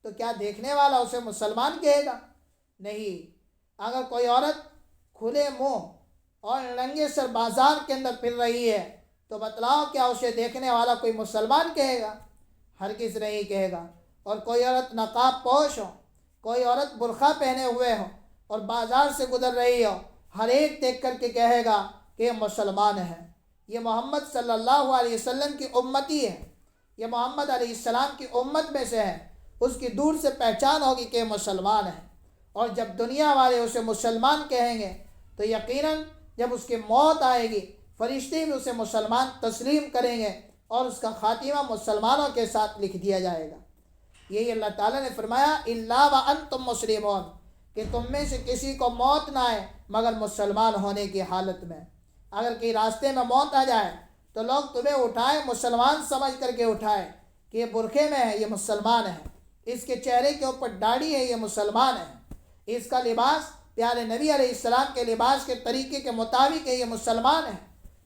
تو کیا دیکھنے والا اسے مسلمان کہے گا؟ نہیں۔ اگر کوئی عورت کھلے منہ اور ننگے سر بازار کے اندر پھر رہی ہے تو بتلاؤ کیا اسے دیکھنے والا کوئی مسلمان کہے گا؟ ہرگز نہیں کہے گا۔ اور کوئی عورت نقاب پوش ہو، کوئی عورت برقع پہنے ہوئے ہو اور بازار سے گزر رہی ہو، ہر ایک دیکھ کر کے کہے گا کہ یہ مسلمان ہے، یہ محمد صلی اللہ علیہ وسلم کی امتی ہے، یہ محمد علیہ السلام کی امت میں سے ہے، اس کی دور سے پہچان ہوگی کہ یہ مسلمان ہے۔ اور جب دنیا والے اسے مسلمان کہیں گے تو یقیناً جب اس کی موت آئے گی، فرشتے بھی اسے مسلمان تسلیم کریں گے اور اس کا خاتمہ مسلمانوں کے ساتھ لکھ دیا جائے گا۔ یہی اللہ تعالیٰ نے فرمایا الا وانتم مسلمون، کہ تم میں سے کسی کو موت نہ آئے مگر مسلمان ہونے کی حالت میں۔ اگر کہیں راستے میں موت آ جائے تو لوگ تمہیں اٹھائیں، مسلمان سمجھ کر کے اٹھائیں کہ یہ برقعے میں ہے، یہ مسلمان ہے، اس کے چہرے کے اوپر داڑھی ہے، یہ مسلمان ہے، اس کا لباس پیارے نبی علیہ السلام کے لباس کے طریقے کے مطابق ہے، یہ مسلمان ہے۔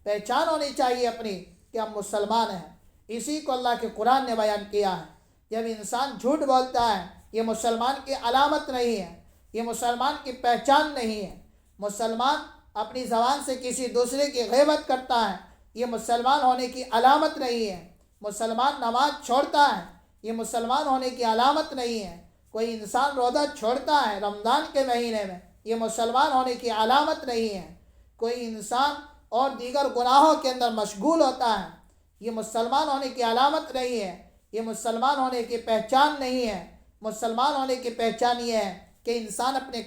پہچان ہونی چاہیے اپنی کہ ہم مسلمان ہیں۔ اسی کو اللہ کے قرآن نے بیان کیا ہے۔ جب انسان جھوٹ بولتا ہے یہ مسلمان کی علامت نہیں ہے، یہ مسلمان کی پہچان نہیں ہے۔ مسلمان اپنی زبان سے کسی دوسرے کی غیبت کرتا ہے، یہ مسلمان ہونے کی علامت نہیں ہے۔ مسلمان نماز چھوڑتا ہے، یہ مسلمان ہونے کی علامت نہیں ہے۔ کوئی انسان روزہ چھوڑتا ہے رمضان کے مہینے میں، یہ مسلمان ہونے کی علامت نہیں ہے۔ کوئی انسان اور دیگر گناہوں کے اندر مشغول ہوتا ہے، یہ مسلمان ہونے کی علامت نہیں ہے، یہ مسلمان ہونے کی پہچان نہیں ہے۔ مسلمان ہونے کی پہچان یہ ہے کہ انسان اپنے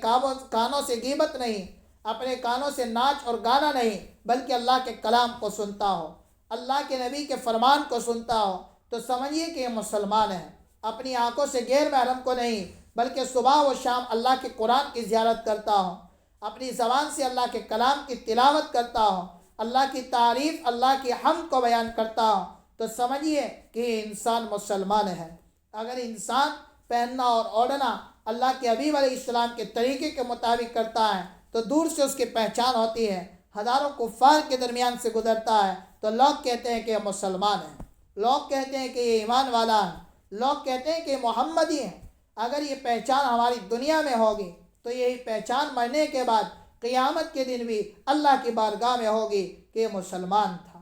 کانوں سے غیبت نہیں، اپنے کانوں سے ناچ اور گانا نہیں، بلکہ اللہ کے کلام کو سنتا ہو، اللہ کے نبی کے فرمان کو سنتا ہو، تو سمجھیے کہ یہ مسلمان ہے۔ اپنی آنکھوں سے غیر محرم کو نہیں، بلکہ صبح و شام اللہ کے قرآن کی زیارت کرتا ہو، اپنی زبان سے اللہ کے کلام کی تلاوت کرتا ہو، اللہ کی تعریف، اللہ کی حمد کو بیان کرتا ہو، تو سمجھیے کہ یہ انسان مسلمان ہے۔ اگر انسان پہننا اور اوڑھنا اللہ کے حبیب علیہ السلام کے طریقے کے مطابق کرتا ہے تو دور سے اس کی پہچان ہوتی ہے۔ ہزاروں کفار کے درمیان سے گزرتا ہے تو لوگ کہتے ہیں کہ یہ مسلمان ہے، لوگ کہتے ہیں کہ یہ ایمان والا ہے، لوگ کہتے ہیں کہ یہ محمدی ہے۔ اگر یہ پہچان ہماری دنیا میں ہوگی تو یہی پہچان مرنے کے بعد قیامت کے دن بھی اللہ کی بارگاہ میں ہوگی کہ یہ مسلمان تھا،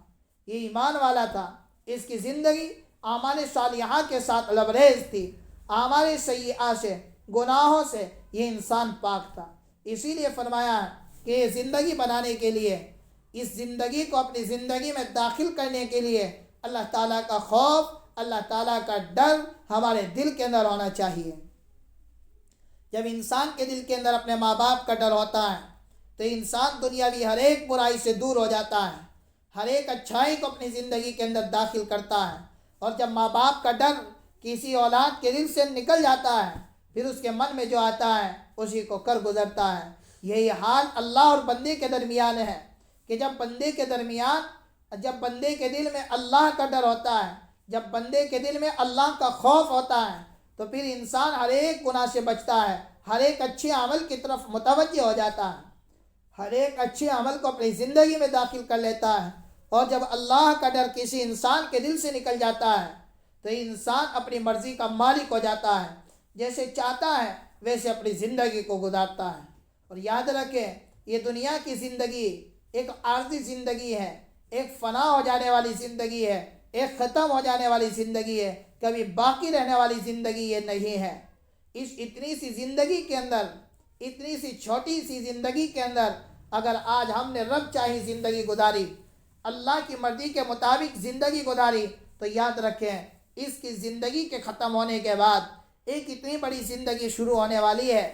یہ ایمان والا تھا، اس کی زندگی اعمال صالحہ کے ساتھ لبریز تھی، اعمال سیئہ سے، گناہوں سے یہ انسان پاک تھا۔ اسی لیے فرمایا ہے کہ یہ زندگی بنانے کے لیے، اس زندگی کو اپنی زندگی میں داخل کرنے کے لیے اللہ تعالیٰ کا خوف، اللہ تعالیٰ کا ڈر ہمارے دل کے اندر ہونا چاہیے۔ جب انسان کے دل کے اندر اپنے ماں باپ کا ڈر ہوتا ہے تو انسان دنیاوی ہر ایک برائی سے دور ہو جاتا ہے، ہر ایک اچھائی کو اپنی زندگی کے اندر داخل کرتا ہے، اور جب ماں باپ کا ڈر کسی اولاد کے دل سے نکل جاتا ہے پھر اس کے من میں جو آتا ہے اسی کو کر گزرتا ہے۔ یہی حال اللہ اور بندے کے درمیان ہے کہ جب بندے کے دل میں اللہ کا ڈر ہوتا ہے، جب بندے کے دل میں اللہ کا خوف ہوتا ہے تو پھر انسان ہر ایک گناہ سے بچتا ہے، ہر ایک اچھے عمل کی طرف متوجہ ہو جاتا ہے، ہر ایک اچھے عمل کو اپنی زندگی میں داخل کر لیتا ہے۔ اور جب اللہ کا ڈر کسی انسان کے دل سے نکل جاتا ہے تو انسان اپنی مرضی کا مالک ہو جاتا ہے، جیسے چاہتا ہے ویسے اپنی زندگی کو گزارتا ہے۔ اور یاد رکھیں یہ دنیا کی زندگی ایک عارضی زندگی ہے، ایک فنا ہو جانے والی زندگی ہے، ایک ختم ہو جانے والی زندگی ہے، کبھی باقی رہنے والی زندگی یہ نہیں ہے۔ اس اتنی سی زندگی کے اندر، اتنی سی چھوٹی سی زندگی کے اندر اگر آج ہم نے رب چاہی زندگی گزاری، اللہ کی مرضی کے مطابق زندگی گزاری، تو یاد رکھیں اس کی زندگی کے ختم ہونے کے بعد ایک اتنی بڑی زندگی شروع ہونے والی ہے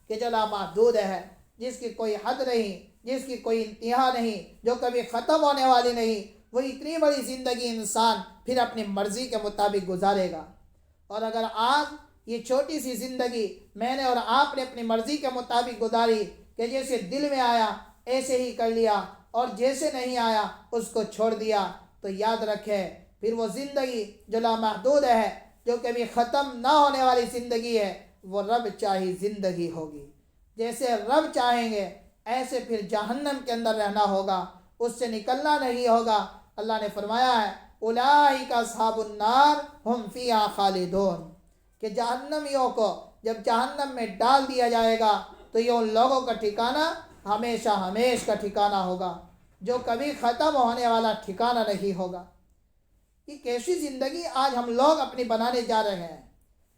کہ جو لامحدود ہے، جس کی کوئی حد نہیں، جس کی کوئی انتہا نہیں، جو کبھی ختم ہونے والی نہیں۔ وہ اتنی بڑی زندگی انسان پھر اپنی مرضی کے مطابق گزارے گا۔ اور اگر آج یہ چھوٹی سی زندگی میں نے اور آپ نے اپنی مرضی کے مطابق گزاری کہ جیسے دل میں آیا ایسے ہی کر لیا اور جیسے نہیں آیا اس کو چھوڑ دیا، تو یاد رکھے پھر وہ زندگی جو لامحدود ہے، جو کبھی ختم نہ ہونے والی زندگی ہے، وہ رب چاہی زندگی ہوگی۔ جیسے رب چاہیں گے ایسے پھر جہنم کے اندر رہنا ہوگا، اس سے نکلنا نہیں ہوگا۔ اللہ نے فرمایا ہے اولئک اصحاب النار ہم فیہا خالدون، کہ جہنمیوں کو جب جہنم میں ڈال دیا جائے گا تو یہ ان لوگوں کا ٹھکانہ ہمیشہ ہمیش کا ٹھکانہ ہوگا، جو کبھی ختم ہونے والا ٹھکانہ نہیں ہوگا۔ یہ کیسی زندگی آج ہم لوگ اپنی بنانے جا رہے ہیں؟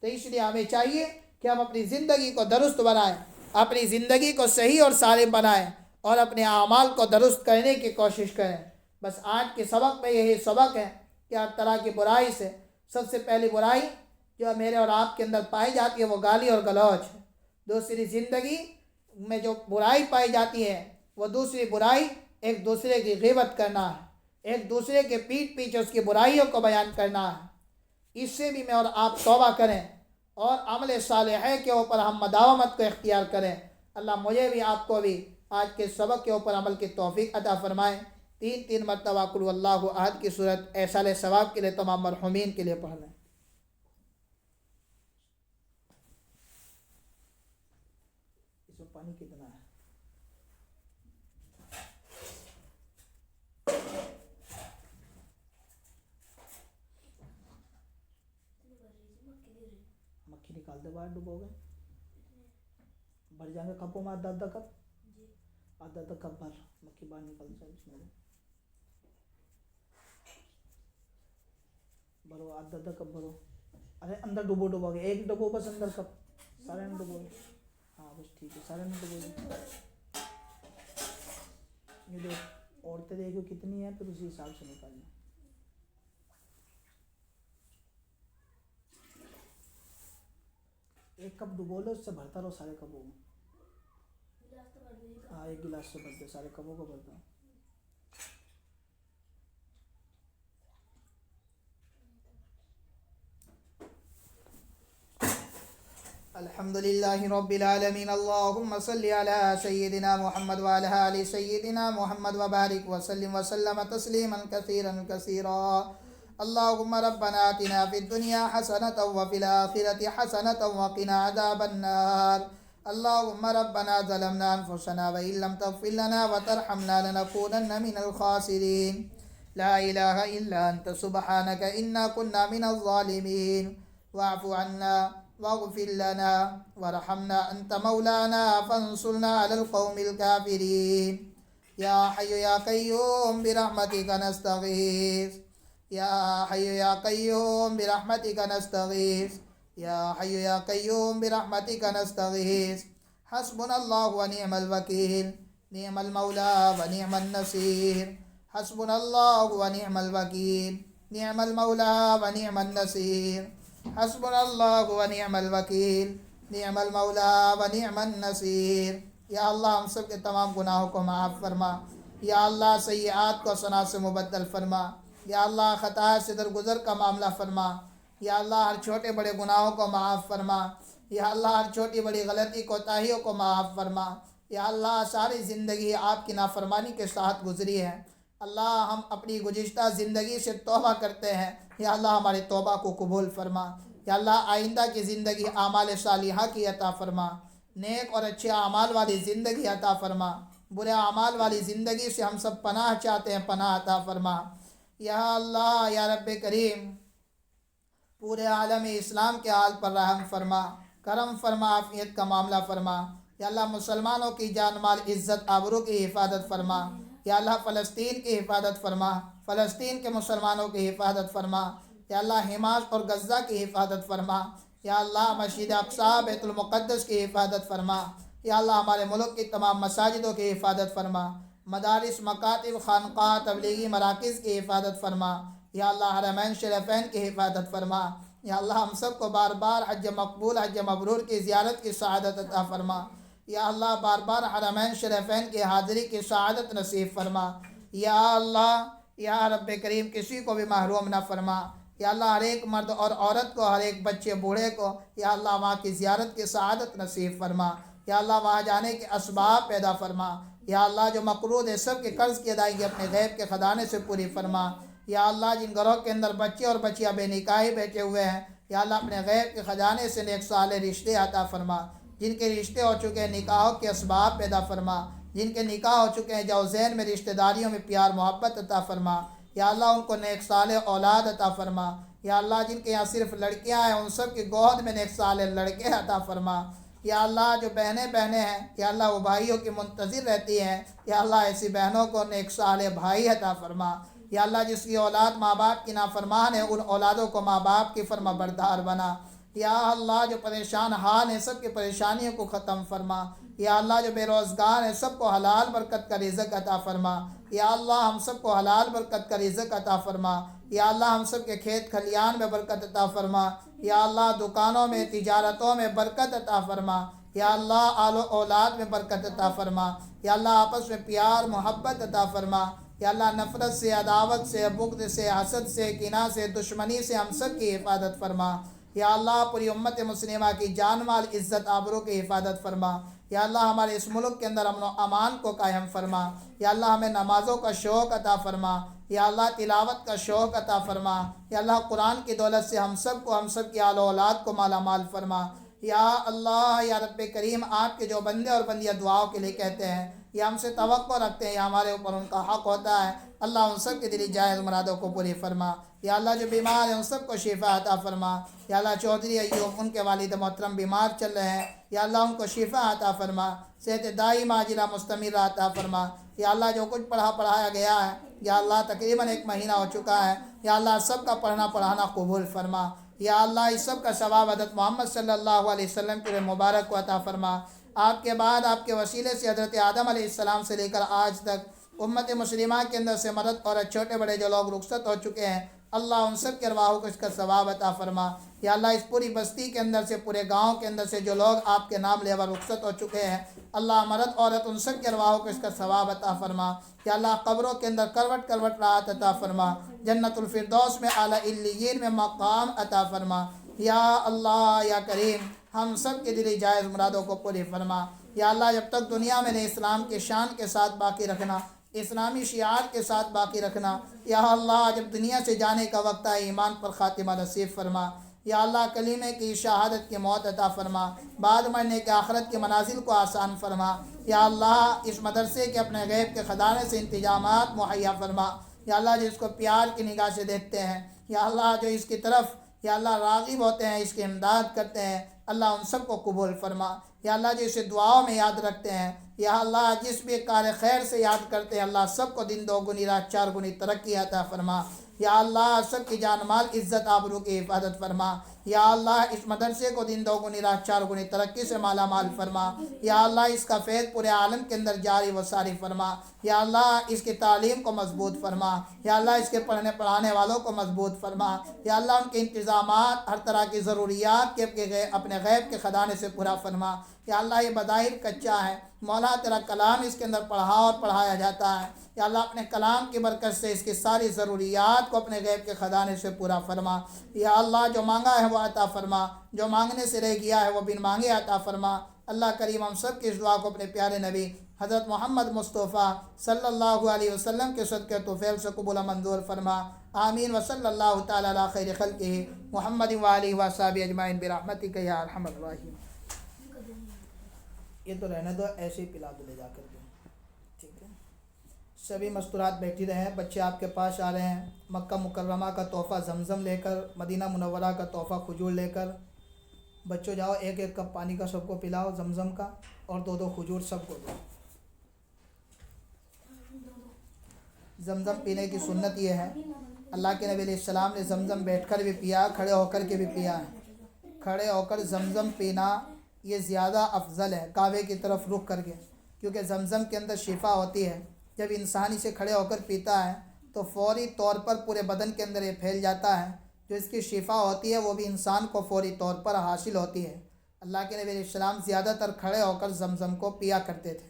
تو اس لیے ہمیں چاہیے کہ ہم اپنی زندگی کو درست بنائیں، اپنی زندگی کو صحیح اور سالم بنائیں اور اپنے اعمال کو درست کرنے کی کوشش کریں۔ بس آج کے سبق میں یہی سبق ہے کہ ہر طرح کی برائی سے سب سے پہلی برائی جو میرے اور آپ کے اندر پائی جاتی ہے وہ گالی اور گلوچ ہے۔ دوسری زندگی میں جو برائی پائی جاتی ہے وہ دوسری برائی ایک دوسرے کی غیبت کرنا ہے، ایک دوسرے کے پیٹھ پیچھے اس کی برائیوں کو بیان کرنا ہے۔ اس سے بھی میں اور آپ توبہ کریں اور عمل صالحہ کے اوپر ہم مداومت کو اختیار کریں۔ اللہ مجھے بھی آپ کو بھی آج کے سبق کے اوپر عمل کی توفیق عطا فرمائے۔ 3 مرتبہ قل واللہ احد کی صورت ایصال ثواب کے لیے تمام مرحومین کے لیے پڑھ لیں۔ اس میں پانی کتنا ہے؟ مکھی نکال دے باہر، ڈبو گئے بھر جائیں گے کپوں میں آدھا کپ، آدھا کپ بھر مکھی باہر نکال دے۔ اس میں بھرو، آدھا کپ بھرو۔ ارے اندر ڈبو گئے، ایک ڈبو بس اندر کپ، سارے نے ڈبو گئے۔ ہاں بس ٹھیک ہے، سارے نے ڈبو گئے۔ یہ دیکھ عورتیں دیکھو کتنی ہیں، پھر اسی حساب سے نکالنا۔ ایک کپ ڈبو لو، اس سے بھرتا رہو سارے کپوں میں۔ ہاں ایک گلاس سے بھر دو، سارے کپوں کو بھرتا ہوں۔ الحمدللہ رب العالمین، اللہم صلی علی سیدنا محمد وعلی آل سیدنا محمد وبارک وسلم تسلیما کثیرا کثیرا۔ اللہم ربنا آتنا فی الدنیا حسنۃ وفی الآخرۃ حسنۃ وقنا عذاب النار۔ اللہم ربنا ظلمنا انفسنا وإن لم تغفر لنا وترحمنا لنکونن من الخاسرین۔ لا الہ الا انت سبحانک انا کنا من الظالمین۔ واعف عنا واغفر لنا وارحمنا انت مولانا فانصرنا على القوم الكافرين۔ یا حی یا قیوم برحمتک نستغیث، یا حی یا قیوم برحمتک نستغیث، یا حی یا قیوم برحمتک نستغیث۔ حسبنا اللہ ونعم الوکیل، نعم المولا ونعم النصیر۔ حسبنا اللہ ونعم الوکیل، نعم المولا ونعم النصیر۔ حسبنا اللہ ونعم الوکیل، نعم المولا ونعم النصیر۔ یا اللہ ہم سب کے تمام گناہوں کو معاف فرما، یا اللہ سیئات کو حسنات سے مبدل فرما، یا اللہ خطا سے درگزر کا معاملہ فرما، یا اللہ ہر چھوٹے بڑے گناہوں کو معاف فرما، یا اللہ ہر چھوٹی بڑی غلطی کوتاہیوں کو معاف فرما۔ یا اللہ ساری زندگی آپ کی نافرمانی کے ساتھ گزری ہے، اللہ ہم اپنی گزشتہ زندگی سے توبہ کرتے ہیں، یا اللہ ہماری توبہ کو قبول فرما۔ یا اللہ آئندہ کی زندگی اعمال صالحہ کی عطا فرما، نیک اور اچھے اعمال والی زندگی عطا فرما۔ برے اعمال والی زندگی سے ہم سب پناہ چاہتے ہیں، پناہ عطا فرما۔ یا اللہ یا رب کریم پورے عالم اسلام کے حال پر رحم فرما، کرم فرما، عافیت کا معاملہ فرما۔ یا اللہ مسلمانوں کی جان مال عزت آبرو کی حفاظت فرما۔ یا اللہ فلسطین کی حفاظت فرما، فلسطین کے مسلمانوں کی حفاظت فرما۔ یا اللہ حماس اور غزہ کی حفاظت فرما۔ یا اللہ مسجد اقصی بیت المقدس کی حفاظت فرما۔ یا اللہ ہمارے ملک کی تمام مساجدوں کی حفاظت فرما، مدارس، مکاتب، خانقاہ، تبلیغی مراکز کی حفاظت فرما۔ یا اللہ حرمین شریفین کی حفاظت فرما۔ یا اللہ ہم سب کو بار بار حج مقبول، حج مبرور کی زیارت کی سعادت عطا فرما۔ یا اللہ بار بار حرمین شریفین کی حاضری کی سعادت نصیب فرما۔ یا اللہ یا رب کریم کسی کو بھی محروم نہ فرما۔ یا اللہ ہر ایک مرد اور عورت کو، ہر ایک بچے بوڑھے کو یا اللہ وہاں کی زیارت کی سعادت نصیب فرما۔ یا اللہ وہاں جانے کے اسباب پیدا فرما۔ یا اللہ جو مقروض ہے سب کے قرض کی ادائیگی اپنے غیب کے خزانے سے پوری فرما۔ یا اللہ جن گھروں کے اندر بچے اور بچیاں بے نکاحی بیٹھے ہوئے ہیں، یا اللہ اپنے غیب کے خزانے سے نیک صالح رشتے عطا فرما۔ جن کے رشتے ہو چکے ہیں نکاحوں کے اسباب پیدا فرما، جن کے نکاح ہو چکے ہیں جوزین میں رشتہ داریوں میں پیار محبت عطا فرما۔ یا اللہ ان کو نیک صالح اولاد عطا فرما۔ یا اللہ جن کے یہاں صرف لڑکیاں ہیں ان سب کی گود میں نیک صالح لڑکے عطا فرما۔ یا اللہ جو بہنیں ہیں یا اللہ وہ بھائیوں کی منتظر رہتی ہیں، یا اللہ ایسی بہنوں کو نیک صالح بھائی عطا فرما۔ یا اللہ جس کی اولاد ماں باپ کی نافرمان ہے ان اولادوں کو ماں باپ کی فرما بردار بنا۔ یا اللہ جو پریشان حال ہیں سب کی پریشانیوں کو ختم فرما۔ یا اللہ جو بے روزگار ہیں سب کو حلال برکت کا رزق عطا فرما۔ یا اللہ ہم سب کو حلال برکت کا رزق عطا فرما۔ یا اللہ ہم سب کے کھیت کھلیان میں برکت عطا فرما۔ یا اللہ دکانوں میں، تجارتوں میں برکت عطا فرما۔ یا اللہ آل و اولاد میں برکت عطا فرما۔ یا اللہ آپس میں پیار محبت عطا فرما۔ یا اللہ نفرت سے، عداوت سے، بغض سے، حسد سے، کینہ سے، دشمنی سے ہم سب کی حفاظت فرما۔ یا اللہ پوری امت مسلمہ کی جان مال عزت آبرو کی حفاظت فرما۔ یا اللہ ہمارے اس ملک کے اندر امن و امان کو قائم فرما۔ یا اللہ ہمیں نمازوں کا شوق عطا فرما۔ یا اللہ تلاوت کا شوق عطا فرما۔ یا اللہ قرآن کی دولت سے ہم سب کو، ہم سب کی آل و اولاد کو مالا مال فرما۔ یا اللہ یا رب کریم آپ کے جو بندے اور بندیاں دعاؤں کے لیے کہتے ہیں یا ہم سے توقع رکھتے ہیں یا ہمارے اوپر ان کا حق ہوتا ہے، اللہ ان سب کی دلی جائز مرادوں کو پوری فرما۔ یا اللہ جو بیمار ہیں ان سب کو شفا عطا فرما۔ یا اللہ چودھری ایوب ان کے والد محترم بیمار چل رہے ہیں، یا اللہ ان کو شفا عطا فرما، صحت دائمہ عاجلہ مستمرہ عطا فرما۔ یا اللہ جو کچھ پڑھایا گیا ہے یا اللہ تقریباً 1 مہینہ ہو چکا ہے، یا اللہ سب کا پڑھنا پڑھانا قبول فرما۔ یا اللہ اس سب کا ثواب حضرت محمد صلی اللہ علیہ وسلم کے مبارک کو عطا فرما۔ آپ کے بعد آپ کے وسیلے سے حضرت آدم علیہ السلام سے لے کر آج تک امت مسلمہ کے اندر سے مرد اور چھوٹے بڑے جو لوگ رخصت ہو چکے ہیں، اللہ ان سب کے ارواحوں کو اس کا ثواب عطا فرما۔ یا اللہ اس پوری بستی کے اندر سے، پورے گاؤں کے اندر سے جو لوگ آپ کے نام لیوا رخصت ہو چکے ہیں، اللہ مرد عورت ان سب کے ارواحوں کو اس کا ثواب عطا فرما۔ یا اللہ قبروں کے اندر کروٹ کروٹ راحت عطا فرما، جنت الفردوس میں اعلیٰ علیین میں مقام عطا فرما۔ یا اللہ یا کریم ہم سب کے دلی جائز مرادوں کو پوری فرما۔ یا اللہ جب تک دنیا میں نے اسلام کے شان کے ساتھ باقی رکھنا، اسلامی شعار کے ساتھ باقی رکھنا، یا اللہ جب دنیا سے جانے کا وقت آئے ایمان پر خاتمہ نصیب فرما۔ یا اللہ کلمے کی شہادت کی موت عطا فرما، بعد مرنے کے آخرت کے منازل کو آسان فرما۔ یا اللہ اس مدرسے کے اپنے غیب کے خزانے سے انتظامات مہیا فرما۔ یا اللہ جو اس کو پیار کی نگاہ سے دیکھتے ہیں، یا اللہ جو اس کی طرف یا اللہ راغب ہوتے ہیں، اس کی امداد کرتے ہیں، اللہ ان سب کو قبول فرما۔ یا اللہ جو اسے دعاؤں میں یاد رکھتے ہیں، یا اللہ جس بھی کار خیر سے یاد کرتے ہیں، اللہ سب کو دن 2 گنی رات 4 گنی ترقی عطا فرما۔ یا اللہ سب کی جان مال عزت آبرو کی حفاظت فرما۔ یا اللہ اس مدرسے کو دن 2 گنی رات 4 گنی ترقی سے مالا مال فرما۔ یا اللہ اس کا فیض پورے عالم کے اندر جاری و ساری فرما۔ یا اللہ اس کی تعلیم کو مضبوط فرما۔ یا اللہ اس کے پڑھنے پڑھانے والوں کو مضبوط فرما۔ یا اللہ ان کے انتظامات ہر طرح کی ضروریات کے اپنے غیب کے خزانے سے پورا فرما۔ یا اللہ یہ بظاہر کچا ہے مولا تیرا کلام اس کے اندر پڑھا اور پڑھایا جاتا ہے، یا اللہ اپنے کلام کی برکت سے اس کی ساری ضروریات کو اپنے غیب کے خزانے سے پورا فرما۔ یا اللہ جو مانگا ہے وہ عطا فرما، جو مانگنے سے رہ گیا ہے وہ بن مانگے عطا فرما۔ اللہ کریم ہم سب کی اس دعا کو اپنے پیارے نبی حضرت محمد مصطفیٰ صلی اللہ علیہ وسلم کے صدقے طفیل سے قبول منظور فرما۔ آمین وصلی اللہ تعالیٰ علی خیر خلقہ محمد وآلہ وصحبہ اجمعین برحمتک یا ارحم الراحمین۔ یہ تو رہنے دو، ایسے ہی پلا دو لے جا کر کے، ٹھیک ہے؟ سبھی مستورات بیٹھی رہے ہیں، بچے آپ کے پاس آ رہے ہیں مکہ مکرمہ کا تحفہ زمزم لے کر، مدینہ منورہ کا تحفہ کھجور لے کر۔ بچوں جاؤ، ایک ایک کپ پانی کا سب کو پلاؤ زمزم کا، اور دو دو کھجور سب کو دو۔ زمزم پینے کی سنت یہ ہے، اللہ کے نبی علیہ السلام نے زمزم بیٹھ کر بھی پیا، کھڑے ہو کر کے بھی پیا ہے۔ کھڑے ہو کر زمزم پینا یہ زیادہ افضل ہے کعبے کی طرف رخ کر کے، کیونکہ زمزم کے اندر شفا ہوتی ہے۔ جب انسان اسے کھڑے ہو کر پیتا ہے تو فوری طور پر پورے بدن کے اندر یہ پھیل جاتا ہے، جو اس کی شفا ہوتی ہے وہ بھی انسان کو فوری طور پر حاصل ہوتی ہے۔ اللہ کے نبی علیہ السلام زیادہ تر کھڑے ہو کر زمزم کو پیا کرتے تھے۔